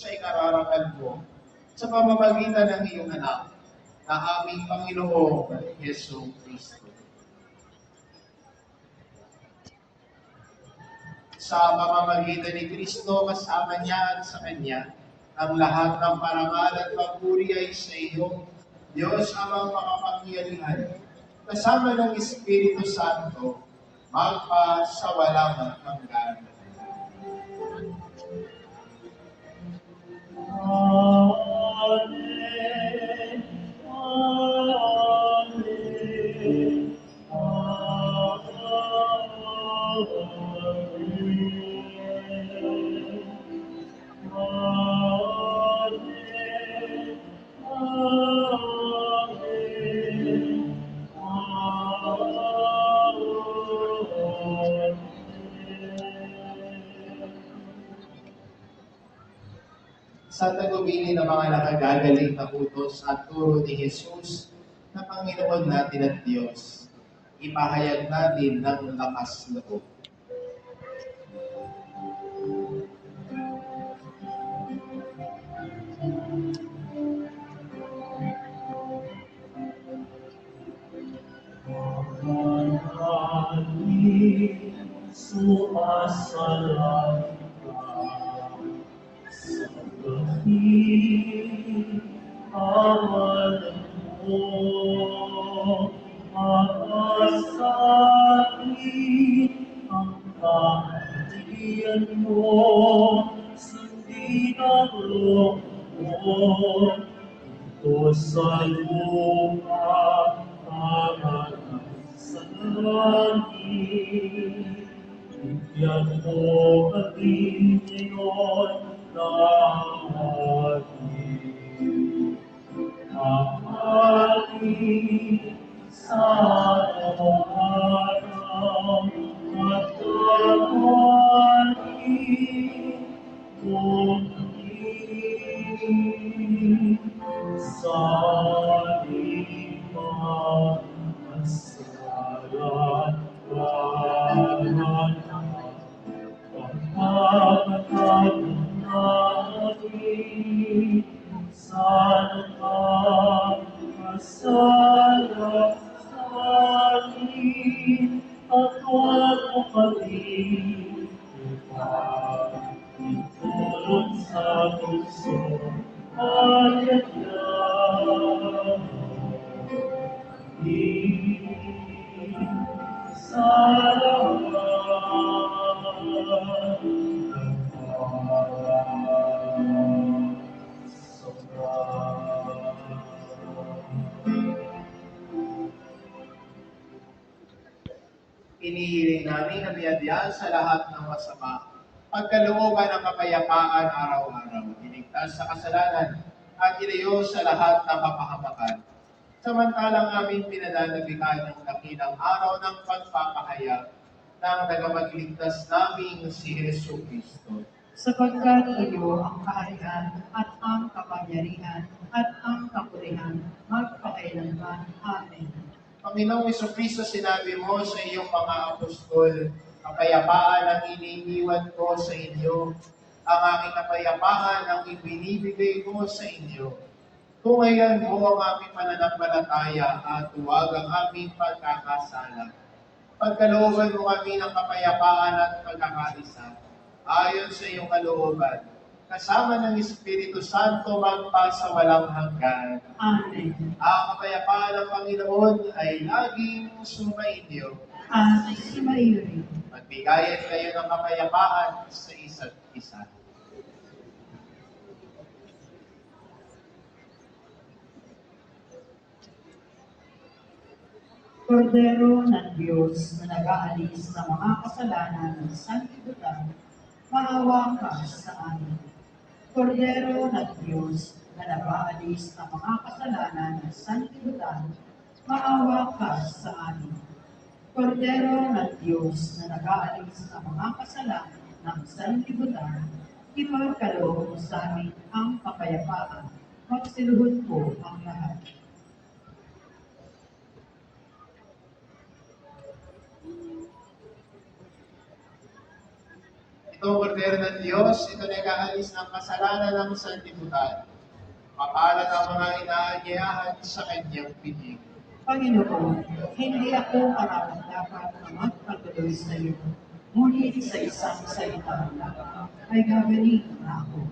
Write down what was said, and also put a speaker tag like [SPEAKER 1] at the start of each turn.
[SPEAKER 1] sa ikararangal mo sa pamamagitan ng iyong anak na aming Panginoong Yesu Kristo. Sa pamamagitan ni Kristo, kasama niya at sa Kanya, ang lahat ng parangal at papuri ay sa iyo, Diyos amang makapangyarihan, kasama ng Espiritu Santo, magpa sa walang hanggan.
[SPEAKER 2] Amen. Amen.
[SPEAKER 1] Sa tagubili ng mga nakagagaling na utos at turo ni Jesus na Panginoon natin at Diyos, ipahayag natin ng lakas loob.
[SPEAKER 2] Sumasalang sa galing awalan mo, maasahin ang kaharian mo, sundin ang loob mo, ito sa lupa para sa langit. Bigyan mo kami ngayon ng ating mamahalin sa araw at kawain muli sa limang masarap pagkakataon sana ka masarap sa amin at huwag mo kami itulog sa puso at yayaw.
[SPEAKER 1] Inihiling namin na biyadyan sa lahat ng masama, pagkalooban ng kapayapaan araw-araw, iligtas sa kasalanan, at ilayo sa lahat ng kapahamakan. Samantalang aming pinananabikan ng dakilang araw ng pagpapahayag ng tagapagligtas naming si Yesu Kristo.
[SPEAKER 3] Sapagkat iyo ang kaharian at ang kapangyarihan at ang kapurihan magpakailanman. Amen.
[SPEAKER 1] Panginoong Jesucristo, sinabi mo sa iyong mga apostol, kapayapaan ang iniiwan ko sa inyo, ang aking kapayapaan ang ibinibigay ko sa inyo. Tungayan mo ang aming pananampalataya at huwag ang aming pagkakasala. Pagkalooban mo kami ng kapayapaan at pagkakaisa, ayon sa iyong kalooban, kasama ng Espiritu Santo magpa sa walang hanggan.
[SPEAKER 3] Amen.
[SPEAKER 1] Ang kapayapaan ng Panginoon ay laging sumainyo.
[SPEAKER 3] At sumaiyo rin.
[SPEAKER 1] Magbigayan kayo ng kapayapaan sa isa't isa.
[SPEAKER 3] Kordero ng Diyos na nag-aalis sa mga kasalanan ng sanlibutan, maawa ka sa amin. Kordero ng Diyos na nag-aalis sa mga kasalanan ng sanlibutan, maawa ka sa amin. Kordero ng Diyos na nag-aalis sa mga kasalanan ng sanlibutan, ipagkaloob mo sa amin ang kapayapaan. Magsiluhod po ang lahat.
[SPEAKER 1] Ito, Kordero ng Diyos, ito nag-aalis ng kasalanan ng sanlibutan. Mapalad ang mga inaanyayahan sa kanyang piling.
[SPEAKER 3] Panginoon, hindi ako karapat-dapat na magpatuloy sa iyo. Ngunit sa isang salita lang ay gagaling na ako.